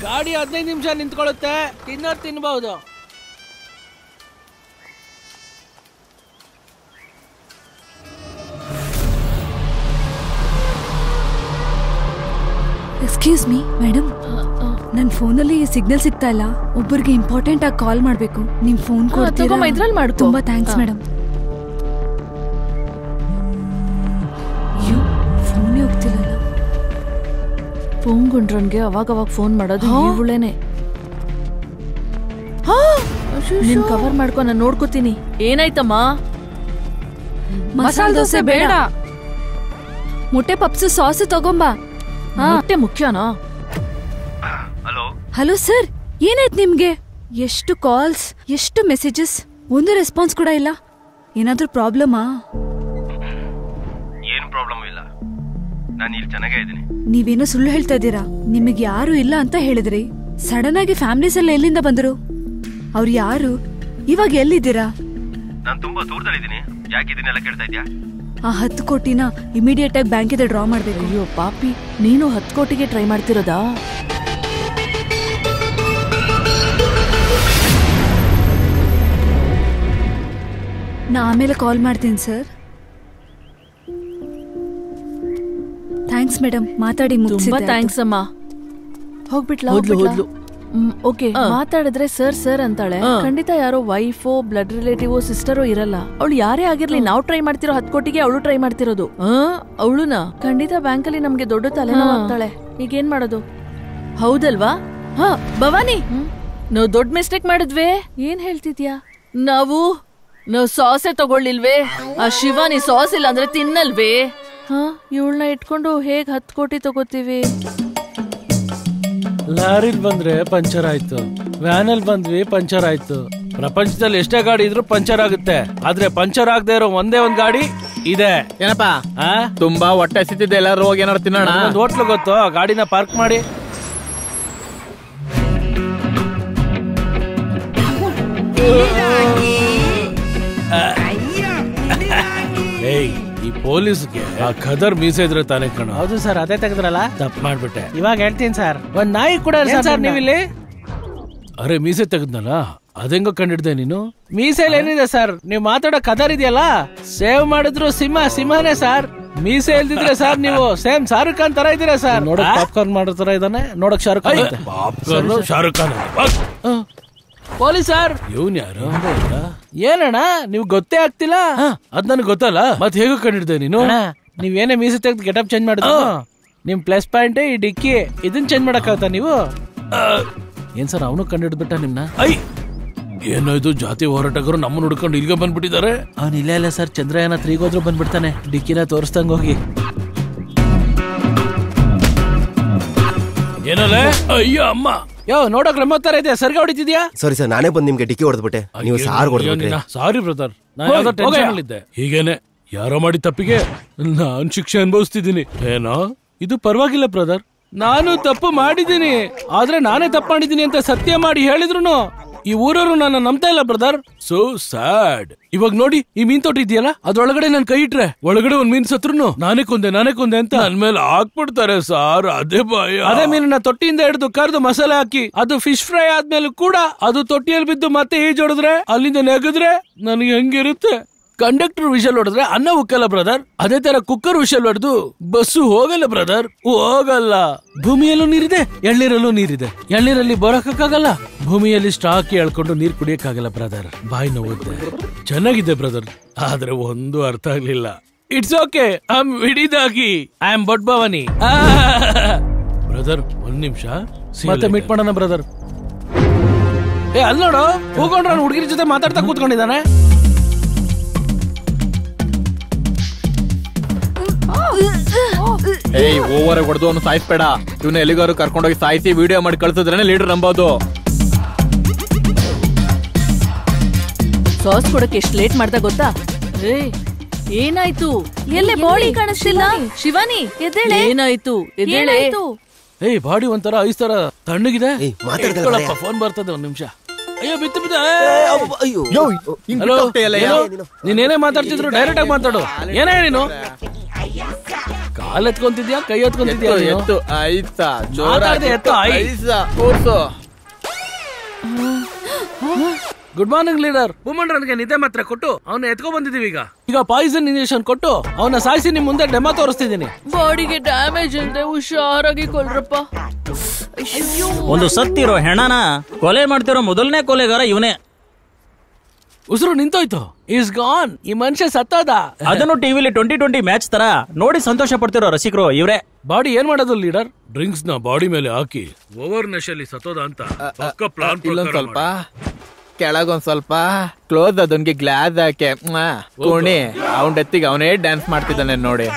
ಗಾಡಿ 15 ನಿಮಿಷ ನಿಂತ್ಕೊಳ್ಳುತ್ತೆ, ತಿನ್ನೋರು ತಿನ್ಬಹುದು. ಎಕ್ಸ್ಕ್ಯೂಸ್ ಮೀ ಮೇಡಮ್, ನನ್ನ ಫೋನಲ್ಲಿ ಸಿಗ್ನಲ್ ಸಿಗ್ತಾ ಇಲ್ಲ. ಒಬ್ಬರಿಗೆ ಇಂಪಾರ್ಟೆಂಟ್ ಆಗಿ ಕಾಲ್ ಮಾಡಬೇಕು. ನಿಮ್ ಫೋನ್ ಕೊಡ್ತೀರಾ? ಇದ್ರಲ್ಲಿ ಮಾಡು. ತುಂಬಾ ಥ್ಯಾಂಕ್ಸ್ ಮೇಡಮ್. ಫೋನೇ ಹೋಗ್ತಿಲ್ಲ. ಫೋನ್ ಗುಂಡ್ರನ್ಗೆ ಅವಾಗ ಫೋನ್ ಮಾಡೋದು ಇವಳೇನೆ. ನಿನ್ ಕವರ್ ಮಾಡ್ಕೊ, ನಾನು ನೋಡ್ಕೋತೀನಿ. ಏನಾಯ್ತಮ್ಮ? ಮಸಾಲೆ ದೋಸೆ ಬೇಡ, ಮೊಟ್ಟೆ ಪಪ್ಸು ಸಾಸ್ ತಗೊಂಬಾ. ಮೊಟ್ಟೆ ಮುಖ್ಯನಾ? ಹಲೋ ಸರ್, ಏನಾಯ್ತು ನಿಮ್ಗೆ? ಎಷ್ಟು ಕಾಲ್ಸ್, ಎಷ್ಟು ಮೆಸೇಜಸ್, ಒಂದು ರೆಸ್ಪಾನ್ಸ್ ಕೂಡ ಇಲ್ಲ. ಏನಾದ್ರೂ ಪ್ರಾಬ್ಲಮಾ? ಏನು ಪ್ರಾಬ್ಲಮ್ ಇಲ್ಲ, ನಾನು ಇಲ್ಲಿ ಚೆನ್ನಾಗೇ ಇದ್ದೀನಿ. ನೀವೇನೋ ಸುಳ್ಳು ಹೇಳ್ತಾ ಇದ್ದೀರಾ. ನಿಮಗೆ ಯಾರು ಇಲ್ಲ ಅಂತ ಹೇಳಿದ್ರಿ. ಸಡನ್ ಆಗಿ ಫ್ಯಾಮಿಲೀಸ್ ಎಲ್ಲ ಎಲ್ಲಿಂದ ಬಂದರು? ಅವ್ರು ಯಾರು? ಇವಾಗ ಎಲ್ಲಿದ್ದೀರಾ? ನಾನು ತುಂಬಾ ದೂರದಲ್ಲಿದ್ದೀನಿ. ಯಾಕೆ ಇದನ್ನೆಲ್ಲ ಕೇಳ್ತಾ ಇದ್ಯಾ? ಆ 10 ಕೋಟಿನ ಇಮಿಡಿಯೇಟ್ ಆಗಿ ಬ್ಯಾಂಕಿಗೆ ಡ್ರಾ ಮಾಡ್ಬೇಕು. ಅಯ್ಯೋ ಪಾಪಿ, ನೀನು 10 ಕೋಟಿಗೆ ಟ್ರೈ ಮಾಡ್ತಿರೋದಾ? ನಾ ಆಮೇಲೆ ಕಾಲ್ ಮಾಡ್ತೀನಿ ಸರ್. ಥ್ಯಾಂಕ್ಸ್ ಮೇಡಮ್, ಮಾತಾಡಿ ತುಂಬಾ ಥ್ಯಾಂಕ್ಸ್ ಅಮ್ಮ. ಹೋಗ್ಬಿಟ್ಲು. ಓಕೆ, ಮಾತಾಡಿದ್ರೆ ಸರ್ ಸರ್ ಅಂತಾಳೆ. ಖಂಡಿತ ಯಾರೋ ವೈಫೋ, ಬ್ಲಡ್ ರಿಲೇಟಿವ್, ಸಿಸ್ಟರೋ ಇರಲ್ಲ. ಅವಳು ಯಾರೇ ಆಗಿರ್ಲಿ, ನಾವು ಟ್ರೈ ಮಾಡ್ತಿರೋ 10 ಕೋಟಿಗೆ ಅವಳು ಟ್ರೈ ಮಾಡ್ತಿರೋದು. ಅವಳುನಾ? ಖಂಡಿತ ಬ್ಯಾಂಕಲ್ಲಿ ನಮ್ಗೆ ದೊಡ್ಡ ತಲೆನೋವು ಆಗ್ತಾಳೆ. ಈಗೇನ್ ಮಾಡೋದು? ಹೌದಲ್ವಾ? ಭವಾನಿ, ನಾವು ದೊಡ್ಡ ಮಿಸ್ಟೇಕ್ ಮಾಡಿದ್ವಿ. ಏನ್ ಹೇಳ್ತಿದ್ಯಾ? ನಾವು ಸಾಸೆ ತಗೊಳ್ಳಿಲ್ವೇ? ಆ ಶಿವಾನಿ ಸಾಸ್ ಇಲ್ಲ ಅಂದ್ರೆ ತಿನ್ನಲ್ವೇ? ಇವಳನ್ನ ಇಟ್ಕೊಂಡು ಹೇಗ್ 10 ಕೋಟಿ ತಗೋತೀವಿ? ಲಾರಿಲ್ ಬಂದ್ರೆ ಪಂಚರ್ ಆಯ್ತು, ವ್ಯಾನಲ್ ಬಂದ್ವಿ ಪಂಚರ್ ಆಯ್ತು. ಪ್ರಪಂಚದಲ್ಲಿ ಎಷ್ಟೇ ಗಾಡಿ ಇದ್ರು ಪಂಚರ್ ಆಗುತ್ತೆ, ಆದ್ರೆ ಪಂಚರ್ ಆಗದೆ ಇರೋ ಒಂದೇ ಒಂದ್ ಗಾಡಿ ಇದೆ. ಏನಪ್ಪಾ ತುಂಬಾ ಹೊಟ್ಟೆ ಸಿತ್ತಿದೆ, ಎಲ್ಲಾರು ಹೋಗಿ ಏನಾರು ತಿನ್ನೋಣ. ಒಂದು ಹೋಟ್ಲು ಗೊತ್ತು, ಗಾಡಿನ ಪಾರ್ಕ್ ಮಾಡಿ. ಏಯ್, ಈ ಪೊಲೀಸ್ಗೆ ಆ ಖದರ್ ಮೀಸೆ ಇದ್ರೆ ತಾನೇ ಕಣ. ಹೌದು ಸರ್, ಅದೇ ತೆಗೆದ್ರಲ್ಲ, ತಪ್ಪು ಮಾಡ್ಬಿಟ್ಟೆ. ಇವಾಗ ಹೇಳ್ತೀನಿ ಸರ್. ಒಂದ್ ನಾಯಿ ಕೂಡ ಸರ್ ನೀವಿಲ್ಲಿ. ಅರೆ ಮೀಸೆ ತೆಗೆದ್ನಲ್ಲ, ಅದೆಂಗೋ ಕಂಡಿಡ್ದೆ ನೀನು? ಮೀಸೆಲ್ ಏನಿದೆ ಸರ್, ನೀವ್ ಮಾತಾಡೋ ಕದರ್ ಇದೆಯಲ್ಲ, ಸೇವ್ ಮಾಡಿದ್ರು ಸಿಂಹನೇ ಸರ್. ಮೀಸೆ ಇಲ್ದಿದ್ರೆ ಸರ್ ನೀವು ಸೇಮ್ ಶಾರುಖ್ ಖಾನ್ ತರ ಇದ್ದೀರಾ ಸರ್. ನೋಡಕ್ ಪಾಪ್ಕಾರ್ನ್ ಮಾಡೋ ತರ ಇದಾನೆ, ನೋಡಕ್ Shahrukh Khan. Popcorn Shahrukh Khan. Police sir. ಇವನ್ ಯಾರು? ಏನಣ್ಣ ನೀವು ಗೊತ್ತೇ ಆಗ್ತಿಲ್ಲ? ಅದ್ ನನಗೆ ಗೊತ್ತಲ್ಲ, ಮತ್ ಹೇಗೋ ಕಂಡಿಡ್ದೆ ನೀನು? ನೀವೇನೇ ಮೀಸೆ ತೆಗೆದು ಗೆಟಪ್ ಚೇಂಜ್ ಮಾಡಿದ್ರು, ನಿಮ್ ಪ್ಲಸ್ ಪಾಯಿಂಟ್ ಈ ಡಿಕ್ಕಿ, ಇದನ್ ಚೇಂಜ್ ಮಾಡಕ್ಕಾಗತ್ತಾ ನೀವು? ಏನ್ ಸರ್ ಅವನು ಕಂಡಿಡ್ಬಿಟ್ಟ ನಿಮ್ನ? ಏನೋ ಇದು ಜಾತಿ ಹೋರಾಟಗಾರರು ನಮ್ಮನ್ನು ಹುಡ್ಕೊಂಡು ಇಲ್ಲಿಗೆ ಬಂದ್ಬಿಟ್ಟಿದ್ದಾರೆ. ಅವ್ನು ಇಲ್ಲೇ ಇಲ್ಲ ಸರ್, ಚಂದ್ರಯಾನ 3 ಹೋದ್ರು ಬಂದ್ಬಿಡ್ತಾನೆ. ಡಿಕ್ಕಿನ ತೋರಿಸ್ದಂಗ ಹೋಗಿ. ಏನಲ್ಲ? ಅಯ್ಯೋ ಅಮ್ಮ, ಯೋ ನೋಡಕ್ ತರ ಇದೆ, ಸರ್ಗ ಹೊಡಿತಿದ್ಯಾ? ಸಾರಿ ಸರ್, ನಾನೇ ಬಂದು ನಿಮ್ಗೆ ಡಿಕ್ಕಿ ಹೊಡೆದ್ಬಿಟ್ಟೆ. ನೀವು ಸಾರ್ ಹೊಡೆದ್ಬಿಟ್ರೆ. ಸಾರಿ ಬ್ರದರ್, ನಾನು ಯಾವ್ದೋ ಟೆನ್ಷನ್ ಅಲ್ಲಿದ್ದೆ. ಹೀಗೇನೆ ಯಾರೋ ಮಾಡಿ ತಪ್ಪಿಗೆ ನಾನ್ ಶಿಕ್ಷೆ ಅನುಭವಿಸ್ತಿದ್ದೀನಿ. ಏನೋ ಇದು ಪರವಾಗಿಲ್ಲ ಬ್ರದರ್, ನಾನು ತಪ್ಪು ಮಾಡಿದ್ದೀನಿ, ಆದ್ರೆ ನಾನೇ ತಪ್ಪು ಮಾಡಿದ್ದೀನಿ ಅಂತ ಸತ್ಯ ಮಾಡಿ ಹೇಳಿದ್ರು ಈ ಊರವರು ನನ್ನ ನಂಬ್ತಾ ಇಲ್ಲ ಬ್ರದರ್. So sad. ಇವಾಗ ನೋಡಿ, ಈ ಮೀನ್ ತೊಟ್ಟಿ ಇದೆಯಲ್ಲ, ಅದ್ರೊಳಗಡೆ ನನ್ ಕೈ ಇಟ್ರೆ ಒಳಗಡೆ ಒಂದ್ ಮೀನ್ ಸತ್ರುನು ನಾನೇ ಕೊಂದೆ ಅಂತ ನನ್ ಮೇಲೆ ಹಾಕ್ಬಿಡ್ತಾರೆ ಸಾರ್. ಅದೇ ಭಯ. ಅದೇ ಮೀನನ್ನ ತೊಟ್ಟಿಯಿಂದ ಹಿಡಿದು ಕರೆದು ಮಸಾಲೆ ಹಾಕಿ ಅದು ಫಿಶ್ ಫ್ರೈ ಆದ್ಮೇಲೆ ಕೂಡ ಅದು ತೊಟ್ಟಿಯಲ್ಲಿ ಬಿದ್ದು ಮತ್ತೆ ಈಜೊಡಿದ್ರೆ ಅಲ್ಲಿಂದ ನೆಗದ್ರೆ ನನಗೆ ಹೆಂಗಿರುತ್ತೆ? ಕಂಡಕ್ಟರ್ ವಿಷಲ್ ಹೊಡೆದ್ರೆ ಅನ್ನ ಉಕ್ಕಲ್ಲ ಬ್ರದರ್, ಅದೇ ತರ ಕುಕ್ಕರ್ ವಿಷಲ್ ಹೊಡೆದು ಬಸ್ಸು ಹೋಗಲ್ಲ ಬ್ರದರ್, ಹೋಗಲ್ಲ. ಭೂಮಿಯಲ್ಲೂ ನೀರಿದೆ, ಎಳ್ನೀರಲ್ಲೂ ನೀರಿದೆ. ಎಳ್ನೀರಲ್ಲಿ ಬರೋಕ್ಕಾಗಲ್ಲ, ಭೂಮಿಯಲ್ಲಿ ಸ್ಟಾಕ್ ಎಳ್ಕೊಂಡು ನೀರ್ ಕುಡಿಯಕ್ಕಾಗಲ್ಲ ಬ್ರದರ್. ಬಾಯಿ ನೋವುತ್ತೆ. ಚೆನ್ನಾಗಿದೆ ಬ್ರದರ್, ಆದ್ರೆ ಒಂದು ಅರ್ಥ ಆಗ್ಲಿಲ್ಲ. ಇಟ್ಸ್ ಓಕೆ, ಐ ಆಮ್ ವಿಡಿದಾಗಿ, I am but Bhavani. Brother ಒಂದ್ ನಿಮಿಷ, ಮತ್ತೆ ಮೀಟ್ ಮಾಡೋಣ ಬ್ರದರ್. ಅಲ್ಲಿ ನೋಡು, ಹೋಗೊಂಡ್ರ ಹುಡುಗಿರ ಜೊತೆ ಮಾತಾಡ್ತಾ ಕೂತ್ಕೊಂಡಿದ್ದಾನೆ. ಏಯ್, ಓವರ್ ಹೊಡೆದು ಅವನು ಸಾಯಿಸ್ಬೇಡ. ಇವನ್ನ ಎಲ್ಲಿಗಾರು ಕರ್ಕೊಂಡೋಗಿ ಸಾಯಿಸಿ ವಿಡಿಯೋ ಮಾಡಿ ಕಳ್ಸಿದ್ರೇನೆ ಲೀಡರ್ ನಂಬೋದು. ಸಾಸ್ ಕೊಡಕ್ಕೆ ಎಷ್ಟು ಲೇಟ್ ಮಾಡ್ದ ಗೊತ್ತಾ? ಏನಾಯ್ತು? ಎಲ್ಲೇ ಬಾಡಿ ಕಾಣಿಸ್ತಿಲ್ಲ? ಶಿವಾನಿ ಎದ್ದೇಳೆ. ಏನಾಯ್ತು? ಎದ್ದೇಳೆ. ಏಯ್, ಬಾಡಿ ಒಂಥರ ಐಸ್ ತರ ತಣ್ಣಗಿದೆ. ಫೋನ್ ಬರ್ತದೆ, ಒಂದ್ ನಿಮಿಷ. ಅಯ್ಯೋ ಬಿತ್ತು ನೀನೇನೇ ಮಾತಾಡ್ತಿದ್ರು ಡೈರೆಕ್ಟ್ ಆಗಿ ಮಾತಾಡು. ಏನೇ ನೀನು? ಕಾಲ್ ಎತ್ಕೊಂತಿದ್ಯಾ ಕೈ ಎತ್ಕೊಂತಿದ್ಯಾ ಎತ್ತು ಐಸಾ ಮಾತಾಡ್ದೆ ಎತ್ತು, ಐ. ಐಸಾ ಕೂರ್ಸು. Good morning leader. ವುಮನ್ ರನ್ಗೆ ನಿದ್ದೆ ಮಾತ್ರ ಕೊಟ್ಟು ಅವನ್ನ ಎತ್ಕೊ ಬಂದಿದೀವಿ. ಈಗ ಪಾಯ್ಸನ್ ಇಂಜೆಕ್ಷನ್ ಕೊಟ್ಟು ಅವನ ಸಾಯಿಸಿ ನಿಮ್ ಮುಂದೆ ಡೆಮೋ ತೋರಿಸ್ತಿದ್ದೀನಿ. ಬಾಡಿಗೆ ಡ್ಯಾಮೇಜ್ ಇಲ್ಲದೆ ಹುಷಾರಾಗಿ ಕೊಲ್ರಪ್ಪ. ಒಂದು ಸತ್ತಿರೋ ಹೆಣನ ಕೊಲೆ ಮಾಡ್ತಿರೋ ಮೊದಲನೇ ಕೊಲೆಗಾರ ಇವನೇ. ಉಸಿರು ನಿಂತೋಯ್ತು. Is gone. ಈ ಮನುಷ್ಯ ಸತ್ತೋದ. ಅದನ್ನು ಟಿವಿಲಿ 2020 ಮ್ಯಾಚ್ ತರ ನೋಡಿ ಸಂತೋಷ ಪಡ್ತಿರೋ ರಸಿಕರು ಇವ್ರೆ. ಬಾಡಿ ಏನ್ ಮಾಡೋದು ಲೀಡರ್? ಡ್ರಿಂಕ್ಸ್ ನ ಬಾಡಿ ಮೇಲೆ ಹಾಕಿ ಓವರ್ ನಶೆಯಲ್ಲಿ ಸತ್ತೋದ ಅಂತ ಪ್ಲಾನ್. ಇಲ್ಲೊಂದ್ ಸ್ವಲ್ಪ ಕೆಳಗೊಂದ್ ಸ್ವಲ್ಪ ಕ್ಲೋಸ್ ಅದನ್ಗೆ ಗ್ಲಾಸ್ ಹಾಕೆ ಕೋಣಿ ಅವನ್ ಡೆತ್ತಿಗೆ ಅವನೇ ಡ್ಯಾನ್ಸ್ ಮಾಡ್ತಿದ್ದಾನೆ ನೋಡಿ.